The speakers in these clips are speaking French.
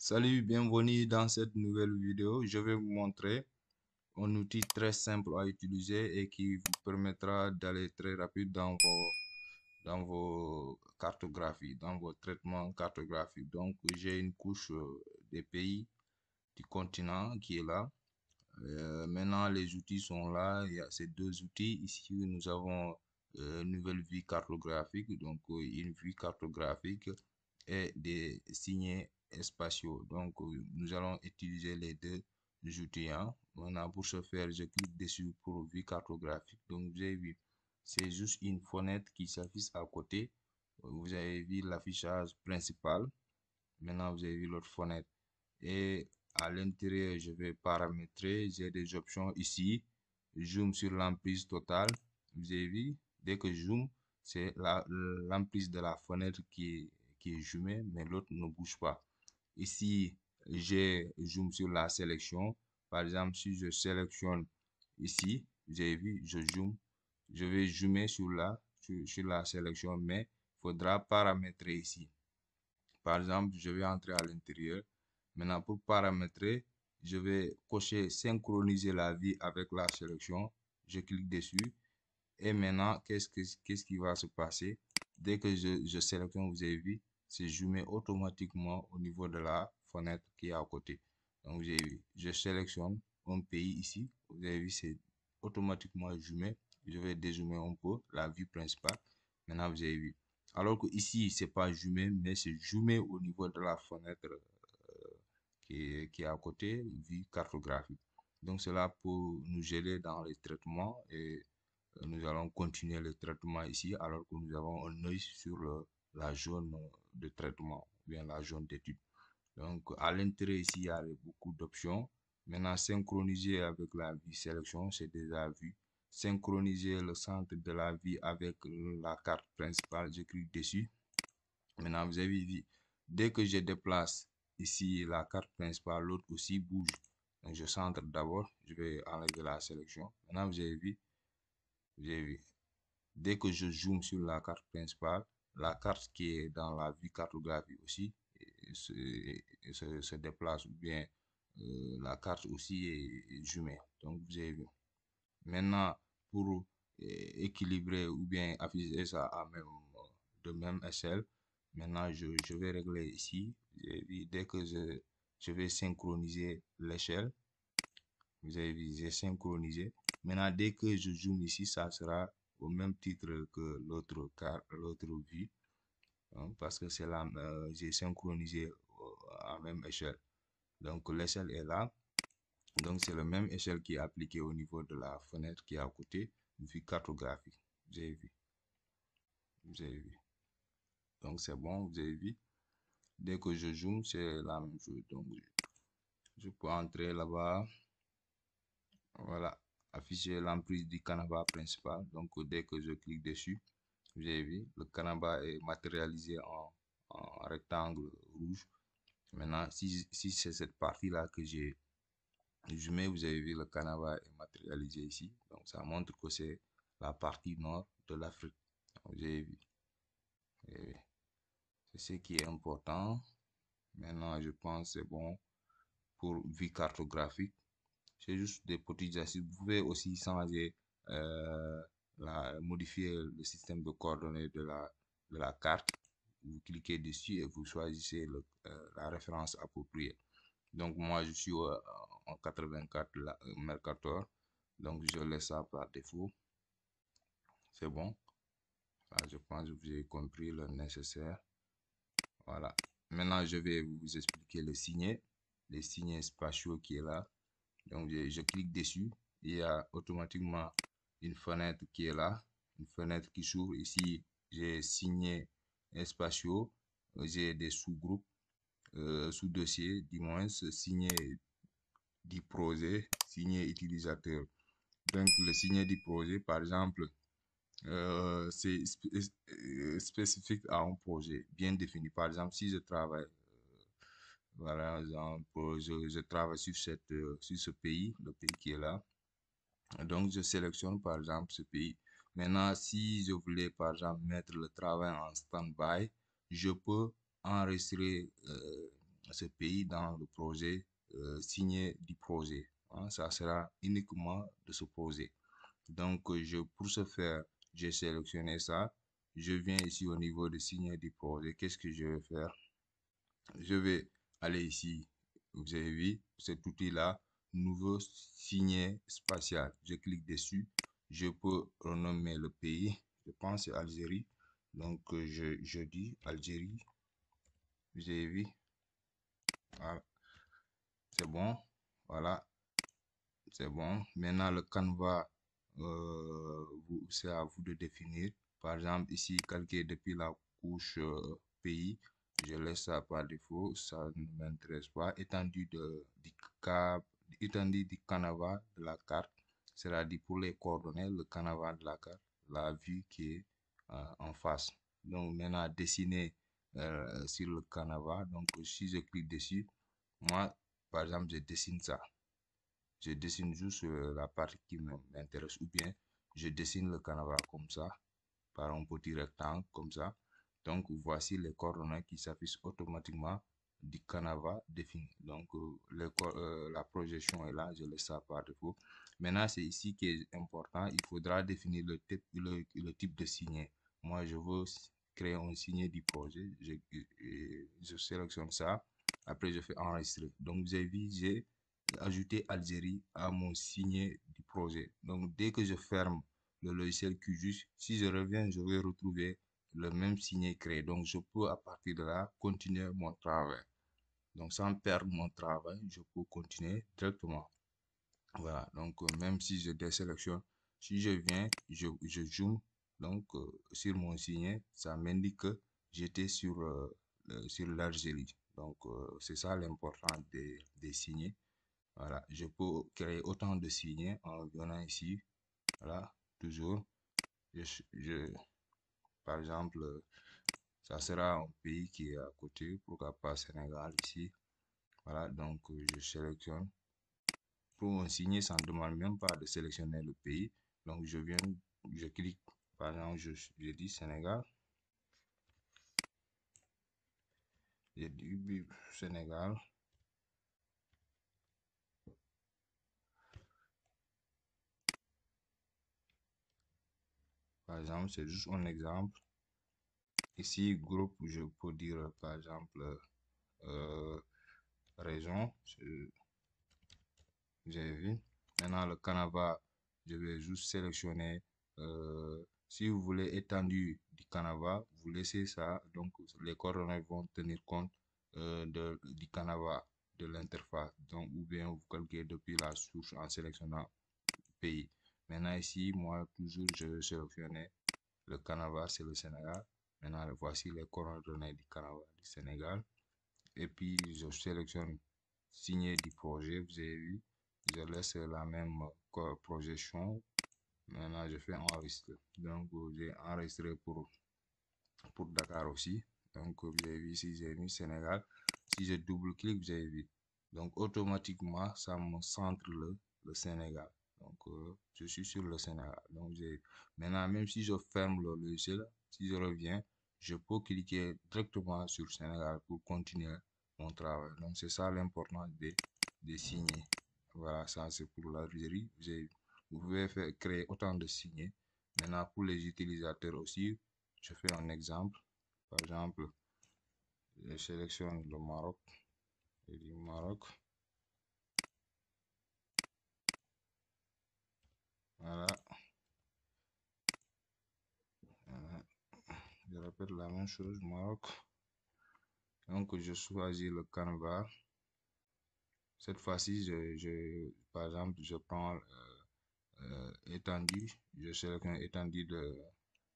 Salut, bienvenue dans cette nouvelle vidéo. Je vais vous montrer un outil très simple à utiliser et qui vous permettra d'aller très rapide dans vos cartographies, dans vos traitements cartographiques. Donc, j'ai une couche des pays du continent qui est là. Maintenant, les outils sont là. Il y a ces deux outils. Ici, nous avons une nouvelle vue cartographique, donc une vue cartographique et des signets spatiaux. Donc, nous allons utiliser les deux outils. Hein. Maintenant, pour ce faire, je clique dessus pour vue cartographique. Donc, vous avez vu, c'est juste une fenêtre qui s'affiche à côté. Vous avez vu l'affichage principal. Maintenant, vous avez vu l'autre fenêtre. Et à l'intérieur, je vais paramétrer. J'ai des options ici. Zoom sur l'emprise totale. Vous avez vu, dès que je zoom, c'est l'emprise de la fenêtre qui est zoomée, mais l'autre ne bouge pas. Ici, j'ai zoom sur la sélection. Par exemple, si je sélectionne ici, vous avez vu, je zoom. Je vais zoomer sur la sélection, mais il faudra paramétrer ici. Par exemple, je vais entrer à l'intérieur. Maintenant, pour paramétrer, je vais cocher synchroniser la vue avec la sélection. Je clique dessus. Et maintenant, qu'est-ce qui va se passer? Dès que je sélectionne, vous avez vu, c'est zoomé automatiquement au niveau de la fenêtre qui est à côté. Donc, vous avez vu, je sélectionne un pays ici. Vous avez vu, c'est automatiquement zoomé. Je vais dézoomer un peu la vue principale. Maintenant, vous avez vu. Alors que ici, c'est pas zoomé, mais c'est zoomé au niveau de la fenêtre qui est à côté, vue cartographique. Donc, cela pour nous aider dans les traitements et nous allons continuer le traitement ici alors que nous avons un œil sur la zone de traitement, ou bien la zone d'étude. Donc, à l'intérieur ici, il y a beaucoup d'options. Maintenant, synchroniser avec la vue sélection, c'est déjà vu. Synchroniser le centre de la vue avec la carte principale, je clique dessus. Maintenant, vous avez vu, dès que je déplace ici la carte principale, l'autre aussi bouge. Donc, je centre d'abord, je vais enlever la sélection. Maintenant, vous avez vu, dès que je zoome sur la carte principale, la carte qui est dans la vue cartographie aussi se déplace, ou bien la carte aussi est zoomée. Donc, vous avez vu. Maintenant, pour équilibrer ou bien afficher ça de même échelle, maintenant je vais régler ici. Dès que je vais synchroniser l'échelle, vous avez vu, j'ai synchronisé. Maintenant, dès que je zoome ici, ça sera au même titre que l'autre vue, hein, parce que c'est là, j'ai synchronisé à même échelle. Donc, l'échelle est là. Donc, c'est la même échelle qui est appliquée au niveau de la fenêtre qui est à côté, vue cartographique. Vous avez vu. Vous avez vu. Donc, c'est bon, vous avez vu. Dès que je zoome, c'est la même chose. Donc, je peux entrer là-bas. Voilà. Afficher l'emprise du canevas principal. Donc, dès que je clique dessus, vous avez vu, le canevas est matérialisé en rectangle rouge. Maintenant, si c'est cette partie-là que j'ai zoomé, vous avez vu, le canevas est matérialisé ici. Donc, ça montre que c'est la partie nord de l'Afrique. Vous avez vu. C'est ce qui est important. Maintenant, je pense que c'est bon pour vue cartographique. C'est juste des petits astuces. Vous pouvez aussi changer, modifier le système de coordonnées de la carte. Vous cliquez dessus et vous choisissez la référence appropriée. Donc, moi, je suis en 84 Mercator. Donc, je laisse ça par défaut. C'est bon. Là, je pense que vous avez compris le nécessaire. Voilà. Maintenant, je vais vous expliquer les signets spatiaux qui est là. Donc, je clique dessus. Il y a automatiquement une fenêtre qui est là. Une fenêtre qui s'ouvre. Ici, j'ai signés spatiaux. J'ai des sous-groupes, sous-dossiers, du moins, signé du projet, signé utilisateur. Donc, le signet du projet, par exemple, c'est spécifique à un projet bien défini. Par exemple, si je travaille, voilà, je travaille sur ce pays, le pays qui est là. Donc, je sélectionne par exemple ce pays. Maintenant, si je voulais par exemple mettre le travail en stand-by, je peux enregistrer ce pays dans le projet, signer du projet, hein. Ça sera uniquement de ce projet. Donc, pour ce faire, j'ai sélectionné ça. Je viens ici au niveau de signer du projet. Qu'est-ce que je vais faire? Je vais aller ici. Vous avez vu cet outil-là, nouveau signer spatial. Je clique dessus. Je peux renommer le pays. Je pense c'est Algérie. Donc, je dis Algérie. Vous avez vu? Voilà. C'est bon. Voilà. C'est bon. Maintenant, le canevas, c'est à vous de définir. Par exemple, ici, calquer depuis la couche pays. Je laisse ça par défaut. Ça ne m'intéresse pas. Étendue du canevas de la carte. C'est-à-dire pour les coordonnées, le canevas de la carte, la vue qui est en face. Donc, maintenant, dessiner sur le canevas. Donc, si je clique dessus, moi, par exemple, je dessine ça. Je dessine juste la partie qui m'intéresse ou bien je dessine le canevas comme ça, par un petit rectangle comme ça. Donc, voici les coordonnées qui s'affichent automatiquement du canevas défini. Donc, la projection est là, je laisse ça par défaut. Maintenant, c'est ici qui est important. Il faudra définir le type de signet. Moi, je veux créer un signet du projet. Je sélectionne ça. Après, je fais enregistrer. Donc, vous avez vu, j'ai ajouté Algérie à mon signet du projet. Donc, dès que je ferme le logiciel QGIS, si je reviens, je vais retrouver le même signet créé. Donc, je peux à partir de là continuer mon travail. Donc, sans perdre mon travail, je peux continuer directement. Voilà. Donc, même si je désélectionne, si je viens, je zoome donc sur mon signet, ça m'indique que j'étais sur l'Algérie. Donc, c'est ça l'important des signets. Voilà, je peux créer autant de signets en venant ici. Voilà, toujours. Je, par exemple, ça sera un pays qui est à côté, pourquoi pas Sénégal ici. Voilà, donc je sélectionne. Pour un signet, ça ne demande même pas de sélectionner le pays. Donc je viens, je clique, par exemple, je dis Sénégal. Je dis Sénégal. Par exemple, c'est juste un exemple. Ici, groupe, je peux dire, par exemple, région. J'ai vu. Maintenant, le canevas, je vais juste sélectionner. Si vous voulez étendu du canevas, vous laissez ça. Donc, les coordonnées vont tenir compte du canevas, de l'interface. Donc, ou bien vous calculez depuis la source en sélectionnant pays. Maintenant, ici, moi, toujours, je vais sélectionner le canevas, c'est le Sénégal. Maintenant, voici les coordonnées du canevas du Sénégal. Et puis, je sélectionne signer du projet. Vous avez vu, je laisse la même projection. Maintenant, je fais enregistrer. Donc, j'ai enregistré pour Dakar aussi. Donc, vous avez vu ici, j'ai mis Sénégal. Si je double-clique, vous avez vu. Donc, automatiquement, ça me centre le Sénégal. Donc, je suis sur le Sénégal. Donc, maintenant, même si je ferme le logiciel, si je reviens, je peux cliquer directement sur Sénégal pour continuer mon travail. Donc, c'est ça l'importance des signets. Voilà, ça c'est pour l'Algérie. Vous pouvez créer autant de signets. Maintenant, pour les utilisateurs aussi, je fais un exemple. Par exemple, je sélectionne le Maroc. Je dis Maroc. Voilà. Je répète la même chose, Maroc. Donc, je choisis le canevas. Cette fois-ci, par exemple, je prends étendu. Je sélectionne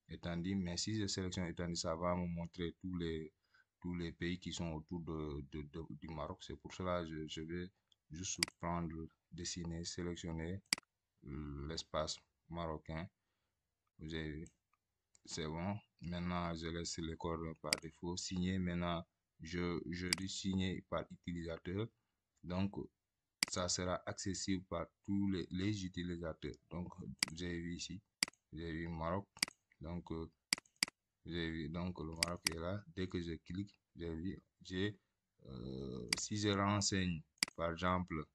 étendu. Mais si je sélectionne étendu, ça va me montrer tous les pays qui sont autour du Maroc. C'est pour cela que je vais juste prendre, dessiner, sélectionner l'espace marocain. Vous avez vu, c'est bon. Maintenant, je laisse les coordonnées par défaut. Signer, maintenant, je dis signer par utilisateur. Donc, ça sera accessible par tous les utilisateurs. Donc, vous avez vu ici, vous avez vu Maroc. Donc, vous avez vu, donc le Maroc est là. Dès que je clique, vous avez vu, j'ai Si je renseigne, par exemple,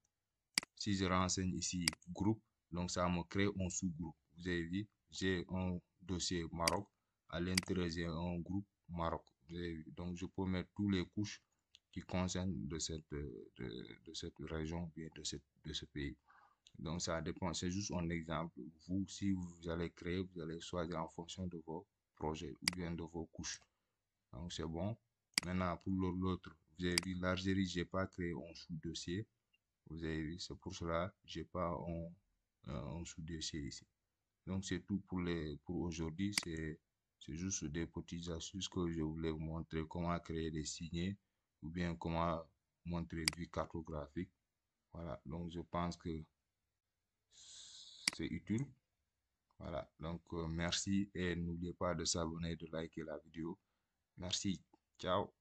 si je renseigne ici groupe, donc ça me crée un sous-groupe. Vous avez vu, j'ai un dossier Maroc, à l'intérieur j'ai un groupe Maroc. Vous avez vu, donc je peux mettre tous les couches qui concernent de cette région, bien de ce pays. Donc ça dépend, c'est juste un exemple. Vous, si vous allez créer, vous allez choisir en fonction de vos projets ou bien de vos couches. Donc c'est bon. Maintenant, pour l'autre, vous avez vu l'Algérie, j'ai pas créé un sous-dossier. Vous avez vu, c'est pour cela que j'ai pas un sous-dossier ici. Donc c'est tout pour aujourd'hui. C'est juste des petites astuces que je voulais vous montrer comment créer des signets ou bien comment montrer une vue cartographique. Voilà, donc je pense que c'est utile. Voilà, donc merci et n'oubliez pas de s'abonner, de liker la vidéo. Merci, ciao.